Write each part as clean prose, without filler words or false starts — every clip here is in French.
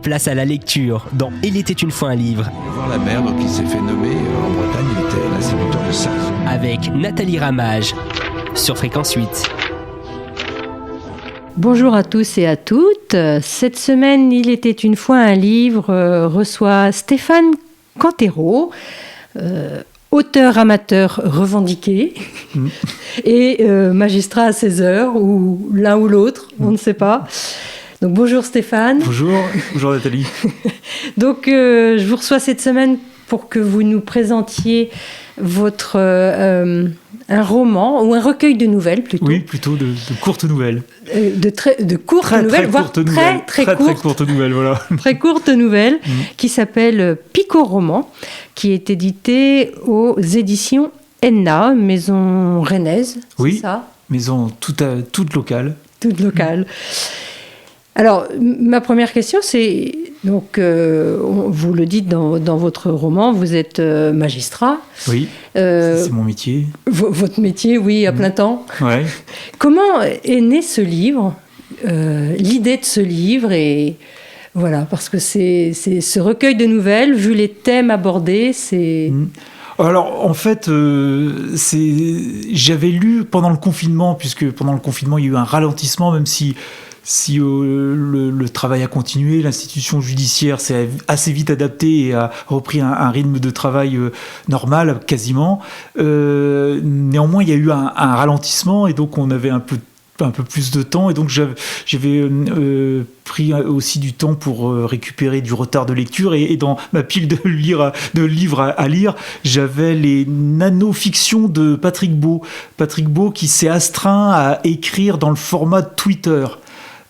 Place à la lecture dans Il était une fois un livre. Voir la mer, donc il s'est fait nommer en Bretagne, il était l'instituteur de Sars. Avec Nathalie Ramage sur Fréquence 8. Bonjour à tous et à toutes. Cette semaine, Il était une fois un livre reçoit Stéphane Cantero, auteur amateur revendiqué et magistrat à 16 heures, ou l'un ou l'autre, on ne sait pas. Donc bonjour Stéphane. Bonjour Nathalie. Donc je vous reçois cette semaine pour que vous nous présentiez votre un roman ou un recueil de nouvelles plutôt. Oui, plutôt de courtes nouvelles. De courtes nouvelles, voire très courtes nouvelles, voilà. Très courtes nouvelles, qui s'appelle Picot Roman, qui est édité aux éditions Enna, maison rennaise, oui, c'est ça ? Maison toute locale. Toute locale. Alors, ma première question, c'est, donc, vous le dites dans votre roman, vous êtes magistrat. Oui, c'est mon métier. Votre métier, oui, à plein temps. Ouais. Comment est né ce livre, l'idée de ce livre, et voilà, parce que c'est ce recueil de nouvelles, vu les thèmes abordés, c'est... Alors, en fait, j'avais lu pendant le confinement, puisque pendant le confinement, il y a eu un ralentissement, même si le travail a continué, l'institution judiciaire s'est assez vite adaptée et a repris un rythme de travail normal, quasiment. Néanmoins, il y a eu un ralentissement, et donc on avait un peu plus de temps, et donc j'avais pris aussi du temps pour récupérer du retard de lecture, et dans ma pile de livres à lire, j'avais les nanofictions de Patrick Beau qui s'est astreint à écrire dans le format Twitter.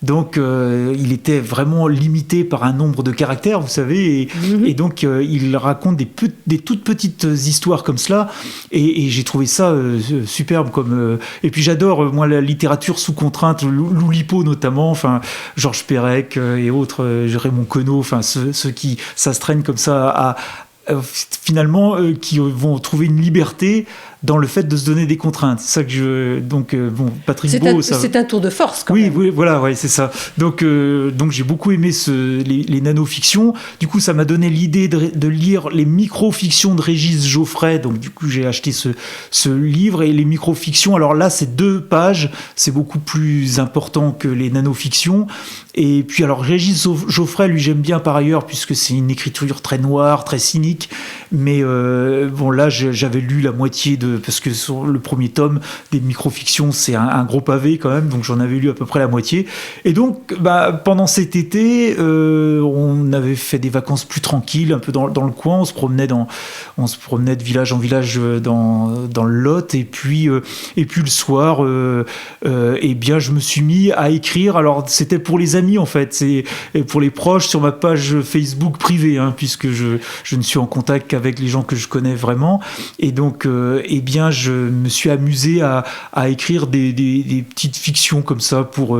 Donc il était vraiment limité par un nombre de caractères, vous savez, et donc il raconte des toutes petites histoires comme cela, et j'ai trouvé ça superbe. Et puis j'adore, moi, la littérature sous contrainte, l'Oulipo notamment, enfin Georges Perec et autres, Raymond Queneau, enfin ceux qui s'astreignent comme ça finalement qui vont trouver une liberté dans le fait de se donner des contraintes. C'est ça que Patrick Beau... C'est un tour de force, quand même. Oui, voilà, ouais, c'est ça. Donc j'ai beaucoup aimé les nanofictions. Du coup, ça m'a donné l'idée de lire les micro-fictions de Régis Geoffrey. Donc, du coup, j'ai acheté ce livre. Et les micro-fictions, alors là, c'est 2 pages. C'est beaucoup plus important que les nanofictions. Et puis, alors, Régis Geoffrey, lui, j'aime bien par ailleurs, puisque c'est une écriture très noire, très cynique. Mais là, j'avais lu la moitié parce que sur le premier tome des micro-fictions, c'est un gros pavé quand même, donc j'en avais lu à peu près la moitié. Et donc, pendant cet été, on avait fait des vacances plus tranquilles, un peu dans le coin. On se promenait de village en village dans le Lot, et puis le soir, je me suis mis à écrire. Alors, c'était pour les amis, en fait, et pour les proches, sur ma page Facebook privée, puisque je ne suis en contact qu'avec les gens que je connais vraiment. Et donc, je me suis amusé à écrire des petites fictions comme ça pour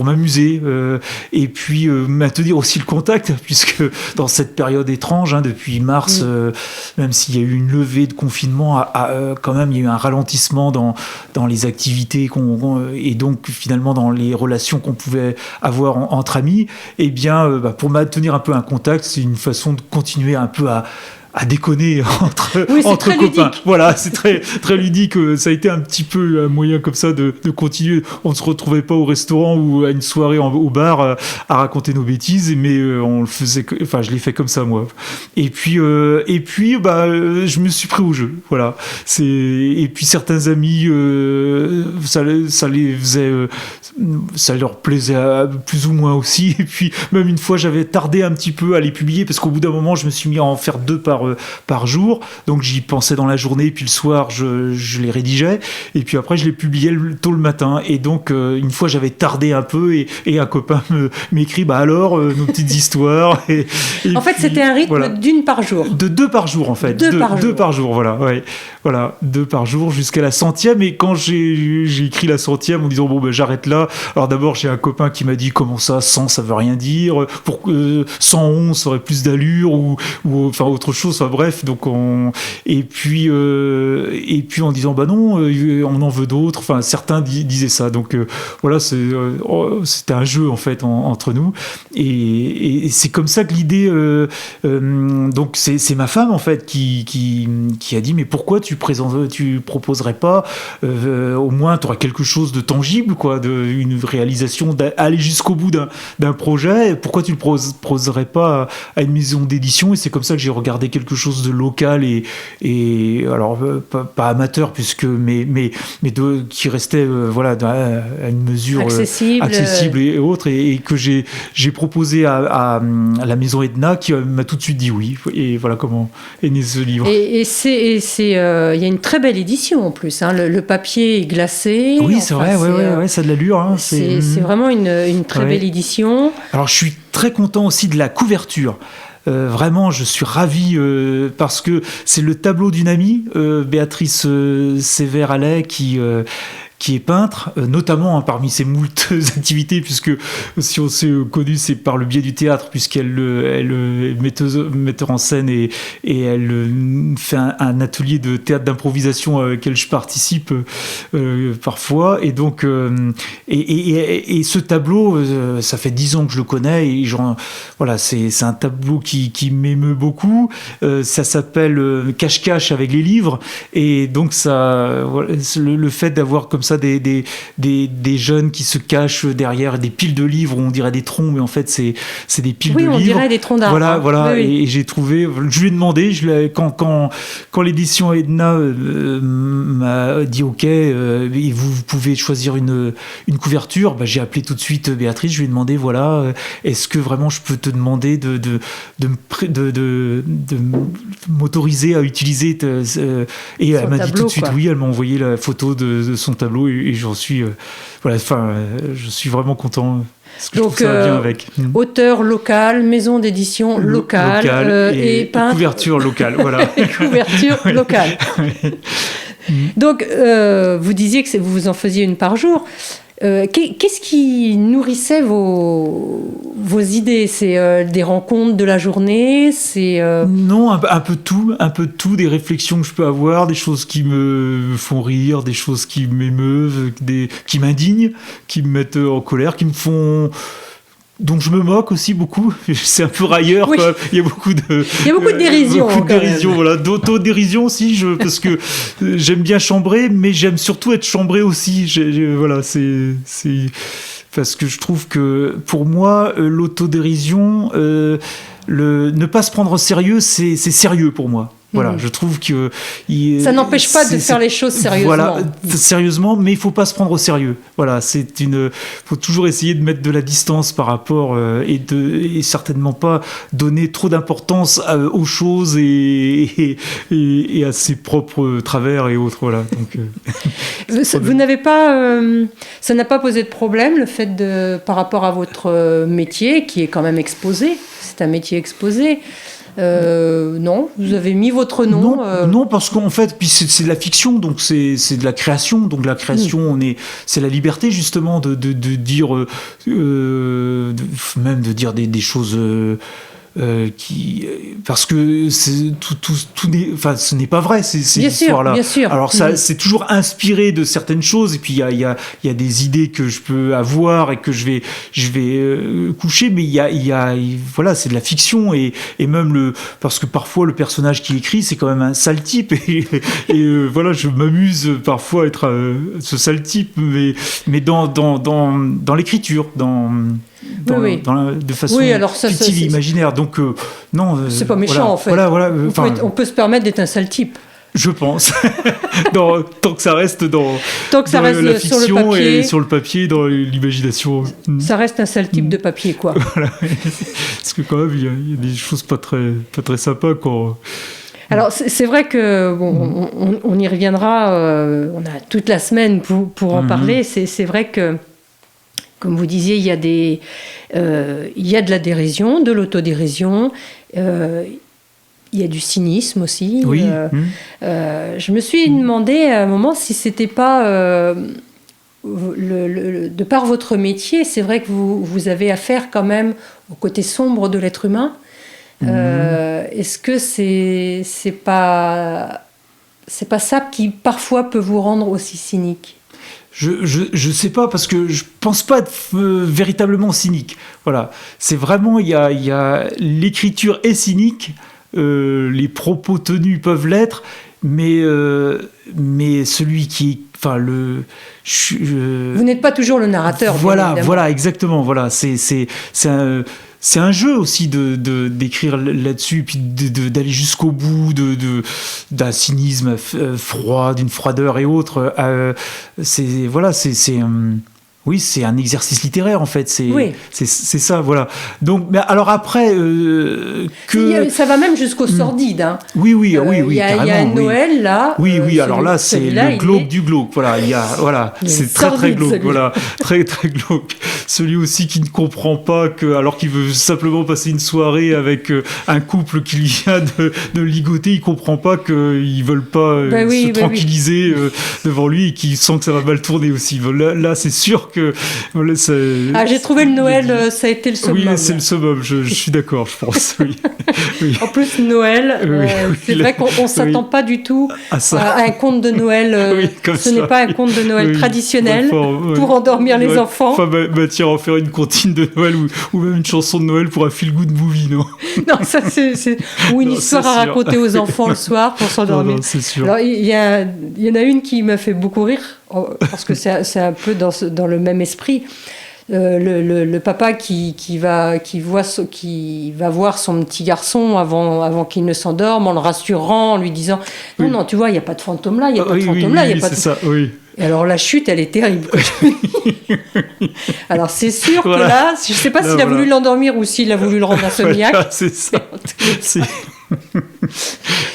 m'amuser, et puis maintenir aussi le contact, puisque dans cette période étrange, depuis mars, même s'il y a eu une levée de confinement, quand même il y a eu un ralentissement dans les activités et donc finalement dans les relations qu'on pouvait avoir entre amis. Et pour maintenir un peu un contact, c'est une façon de continuer un peu à déconner entre copains. Ludique. Voilà, c'est très, très ludique. Ça a été un petit peu un moyen comme ça de continuer. On ne se retrouvait pas au restaurant ou à une soirée au bar à raconter nos bêtises, mais on le faisait. Enfin, je l'ai fait comme ça, moi. Et puis, je me suis pris au jeu. Voilà. Et puis certains amis, ça les faisait, ça leur plaisait plus ou moins aussi. Et puis même une fois, j'avais tardé un petit peu à les publier, parce qu'au bout d'un moment, je me suis mis à en faire 2 par jour, donc j'y pensais dans la journée, puis le soir je les rédigeais, et puis après je les publiais tôt le matin. Et donc une fois j'avais tardé un peu, et un copain m'écrit alors nos petites histoires, et en fait c'était un rythme d'1 par jour, de 2 par jour, en fait, 2 par jour, voilà, 2 par jour jusqu'à la 100e. Et quand j'ai écrit la 100e en disant j'arrête là, alors d'abord j'ai un copain qui m'a dit comment ça, 100 ça veut rien dire, pour 111 ça aurait plus d'allure, ou enfin autre chose. chose. Enfin bref, donc et puis en disant bah non, on en veut d'autres. Enfin certains disaient ça. Donc voilà, c'était un jeu en fait entre nous. Et c'est comme ça que l'idée. Donc c'est ma femme en fait qui a dit mais pourquoi tu proposerais pas au moins tu auras quelque chose de tangible quoi, une réalisation, d'aller jusqu'au bout d'un projet. Pourquoi tu le proposerais pas à une maison d'édition? Et c'est comme ça que j'ai regardé quelque chose de local et alors pas amateur puisque mais qui restait voilà à une mesure accessible et autre et que j'ai proposé à la maison Edna qui m'a tout de suite dit oui et voilà comment est né ce livre. Et il y a une très belle édition en plus, hein. Le papier est glacé. Oui, c'est vrai, ouais, ça a de l'allure. Hein, c'est vraiment une très belle édition. Alors je suis très content aussi de la couverture. Vraiment, je suis ravi parce que c'est le tableau d'une amie, Béatrice Sévère-Allais, qui est peintre, notamment parmi ses moultes activités, puisque si on s'est connu, c'est par le biais du théâtre, puisqu'elle est metteur en scène et elle fait un atelier de théâtre d'improvisation auquel je participe parfois. Et donc, et ce tableau, ça fait 10 ans que je le connais, et voilà, c'est un tableau qui m'émeut beaucoup. Ça s'appelle Cache-cache avec les livres, et donc ça, voilà, le fait d'avoir comme ça des jeunes qui se cachent derrière des piles de livres où on dirait des troncs, mais en fait c'est des piles de livres. Oui, on dirait des troncs d'arbres. Voilà. Oui. Et j'ai trouvé, je lui ai demandé, quand l'édition Edna m'a dit ok, vous pouvez choisir une couverture, j'ai appelé tout de suite Béatrice, je lui ai demandé voilà, est-ce que vraiment je peux te demander de m'autoriser à utiliser et elle m'a dit tout de suite oui, elle m'a envoyé la photo de son tableau et j'en suis voilà, je suis vraiment content. Parce que donc, je trouve ça va bien avec. Auteur local, maison d'édition locale et couverture locale, voilà. Couverture locale. Donc, vous disiez que vous en faisiez une par jour. Qu'est-ce qui nourrissait vos idées? C'est des rencontres de la journée? Non, un peu de tout, des réflexions que je peux avoir, des choses qui me font rire, des choses qui m'émeuvent, qui m'indignent, qui me mettent en colère, qui me font... Donc je me moque aussi beaucoup, c'est un peu railleur, oui. Il y a beaucoup de dérision. Beaucoup de dérision, voilà, d'autodérision aussi, parce que j'aime bien chambrer, mais j'aime surtout être chambré aussi. Voilà, c'est parce que je trouve que pour moi, l'autodérision, ne pas se prendre au sérieux, c'est sérieux pour moi. Voilà, je trouve que... ça n'empêche pas de faire les choses sérieusement. Voilà, sérieusement, mais il ne faut pas se prendre au sérieux. Voilà, faut toujours essayer de mettre de la distance par rapport et certainement pas donner trop d'importance aux choses et à ses propres travers et autres. Voilà. Donc, vous n'avez pas... ça n'a pas posé de problème, le fait par rapport à votre métier, qui est quand même exposé. C'est un métier exposé. Non, vous avez mis votre nom. Non, parce qu'en fait, puis c'est de la fiction, donc c'est de la création. Donc la création, c'est la liberté justement de dire, même de dire des choses. Parce que tout n'est, enfin, ce n'est pas vrai ces histoires-là. Bien sûr. Alors ça, c'est toujours inspiré de certaines choses, et puis il y a des idées que je peux avoir et que je vais coucher, mais voilà, c'est de la fiction et même parce que parfois le personnage qui écrit, c'est quand même un sale type et voilà, je m'amuse parfois à être ce sale type, mais dans l'écriture, de façon fictive, imaginaire. Donc non, c'est pas méchant en fait. Voilà, on peut se permettre d'être un sale type. Je pense. Tant que ça reste la fiction sur le papier, et sur le papier, dans l'imagination. Ça reste un sale type de papier, quoi. Voilà. Parce que quand même, il y a des choses pas très sympas quand. Alors c'est vrai que on y reviendra. On a toute la semaine pour en parler. C'est vrai que, comme vous disiez, il y a de la dérision, de l'autodérision. Il y a du cynisme aussi. Oui. Je me suis demandé à un moment si c'était pas de par votre métier, c'est vrai que vous avez affaire quand même au côté sombre de l'être humain. Est-ce que c'est pas ça qui parfois peut vous rendre aussi cynique? Je sais pas, parce que je pense pas être véritablement cynique. Voilà, c'est vraiment, il y a l'écriture est cynique, les propos tenus peuvent l'être, mais celui qui, enfin Vous n'êtes pas toujours le narrateur. Voilà, exactement. Voilà, c'est un jeu aussi d'écrire là-dessus, puis d'aller jusqu'au bout d'un cynisme froid, d'une froideur et autres. Oui, c'est un exercice littéraire en fait. C'est ça, voilà. Donc, mais alors après ça va même jusqu'au sordide. Hein. Oui, il y a un Noël là. Oui. Alors là, c'est le glauque du glauque. Voilà, c'est très glauque. Voilà, très glauque. Celui aussi qui ne comprend pas alors qu'il veut simplement passer une soirée avec un couple qui vient de ligoter, il comprend pas qu'ils veulent pas se tranquilliser devant lui, et qu'il sent que ça va mal tourner aussi. Là, c'est sûr que j'ai trouvé le Noël, ça a été le summum. Oui, c'est le summum, je suis d'accord, je pense. Oui. En plus, Noël, c'est vrai qu'on ne s'attend pas du tout à un conte de Noël. Ce n'est pas un conte de Noël traditionnel pour endormir les enfants. Enfin, tiens, en faire une comptine de Noël ou même une chanson de Noël pour un feel-good movie, non? Non, ça c'est ou une histoire à raconter aux enfants le soir pour s'endormir. Non, c'est sûr. Alors, il y en a une qui m'a fait beaucoup rire, parce que c'est un peu dans le même esprit. Le papa qui va voir son petit garçon avant qu'il ne s'endorme, en le rassurant, en lui disant non, tu vois, il n'y a pas de fantôme là, il n'y a pas de fantôme là, il y a pas de... ça, oui. Et alors la chute, elle est terrible. Alors c'est sûr que là, je ne sais pas s'il a voulu l'endormir ou s'il a voulu le rendre insomniaque. Voilà, c'est ça.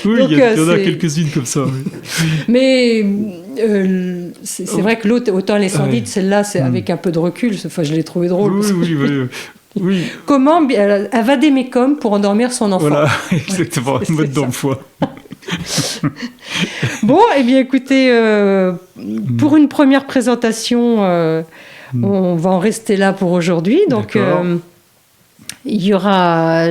Oui, il y en a quelques-unes comme ça. Oui. Mais c'est vrai que l'autre, autant les sordides, celle-là, c'est avec un peu de recul. Enfin, je l'ai trouvé drôle. Oui. Comment elle va d'aimer comme pour endormir son enfant. Voilà, exactement, mode dans le foie. Bon, eh bien écoutez, pour une première présentation, on va en rester là pour aujourd'hui. Donc il y aura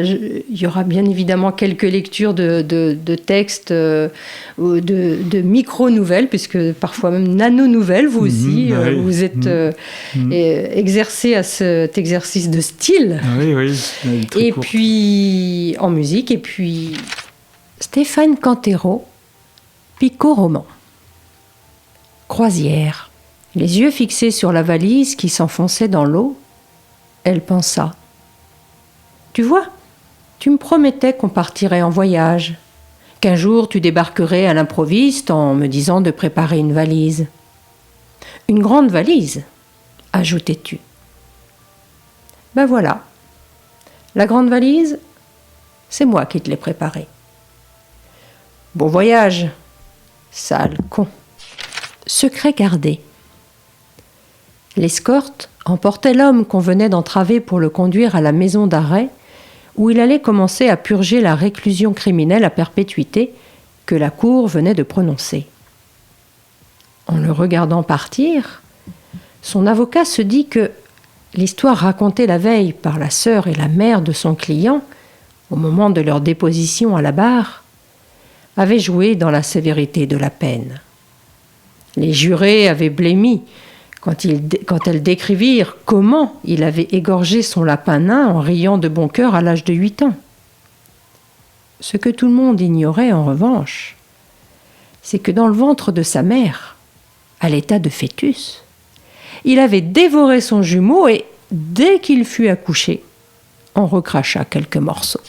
bien évidemment quelques lectures de textes, de micro-nouvelles, puisque parfois même nano-nouvelles, vous aussi, vous êtes exercé à cet exercice de style. Oui. Et puis en musique, et puis Stéphane Cantero, Picot roman. Croisière. Les yeux fixés sur la valise qui s'enfonçait dans l'eau, elle pensa. Tu vois, tu me promettais qu'on partirait en voyage, qu'un jour tu débarquerais à l'improviste en me disant de préparer une valise. Une grande valise, ajoutais-tu. Ben voilà. La grande valise, c'est moi qui te l'ai préparée. Bon voyage, sale con. Secret gardé. L'escorte emportait l'homme qu'on venait d'entraver pour le conduire à la maison d'arrêt, où il allait commencer à purger la réclusion criminelle à perpétuité que la cour venait de prononcer. En le regardant partir, son avocat se dit que l'histoire racontée la veille par la sœur et la mère de son client, au moment de leur déposition à la barre, avait joué dans la sévérité de la peine. Les jurés avaient blêmi quand elles décrivirent comment il avait égorgé son lapin nain en riant de bon cœur à l'âge de 8 ans. Ce que tout le monde ignorait en revanche, c'est que dans le ventre de sa mère, à l'état de fœtus, il avait dévoré son jumeau et, dès qu'il fut accouché, en recracha quelques morceaux.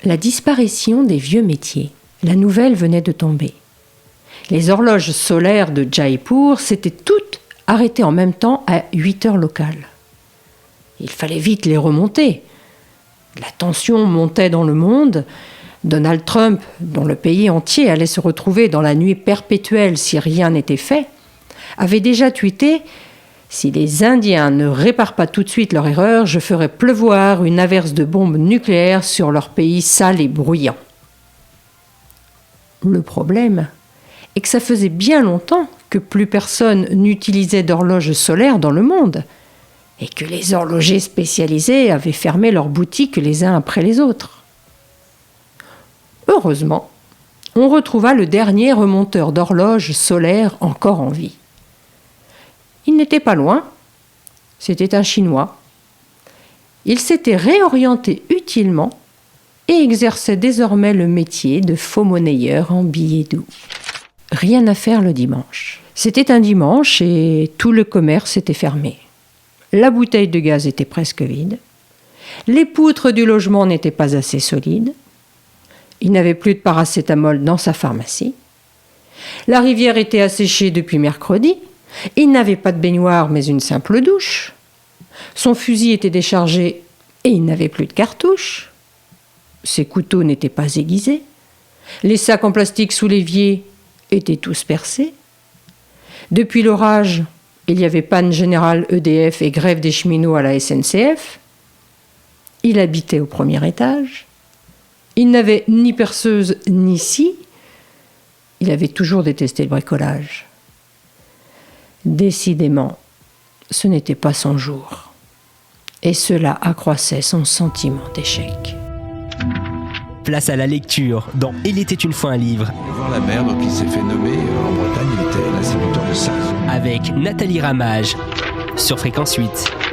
La disparition des vieux métiers. La nouvelle venait de tomber. Les horloges solaires de Jaipur s'étaient toutes arrêtées en même temps à 8 heures locales. Il fallait vite les remonter. La tension montait dans le monde. Donald Trump, dont le pays entier allait se retrouver dans la nuit perpétuelle si rien n'était fait, avait déjà tweeté « Si les Indiens ne réparent pas tout de suite leur erreur, je ferai pleuvoir une averse de bombes nucléaires sur leur pays sale et bruyant. » Le problème est que ça faisait bien longtemps que plus personne n'utilisait d'horloge solaire dans le monde et que les horlogers spécialisés avaient fermé leurs boutiques les uns après les autres. Heureusement, on retrouva le dernier remonteur d'horloge solaire encore en vie. Il n'était pas loin, c'était un Chinois. Il s'était réorienté utilement et exerçait désormais le métier de faux monnayeur en billets doux. Rien à faire le dimanche. C'était un dimanche et tout le commerce était fermé. La bouteille de gaz était presque vide. Les poutres du logement n'étaient pas assez solides. Il n'avait plus de paracétamol dans sa pharmacie. La rivière était asséchée depuis mercredi. Il n'avait pas de baignoire mais une simple douche. Son fusil était déchargé et il n'avait plus de cartouches. Ses couteaux n'étaient pas aiguisés. Les sacs en plastique sous l'évier étaient tous percés. Depuis l'orage, il y avait panne générale EDF et grève des cheminots à la SNCF. Il habitait au premier étage. Il n'avait ni perceuse ni scie. Il avait toujours détesté le bricolage. Décidément, ce n'était pas son jour. Et cela accroissait son sentiment d'échec. Place à la lecture dans Il était une fois un livre. Il va voir la mer, donc il s'est fait nommer en Bretagne, il était l'instituteur de ça. Avec Nathalie Ramage sur Fréquence 8.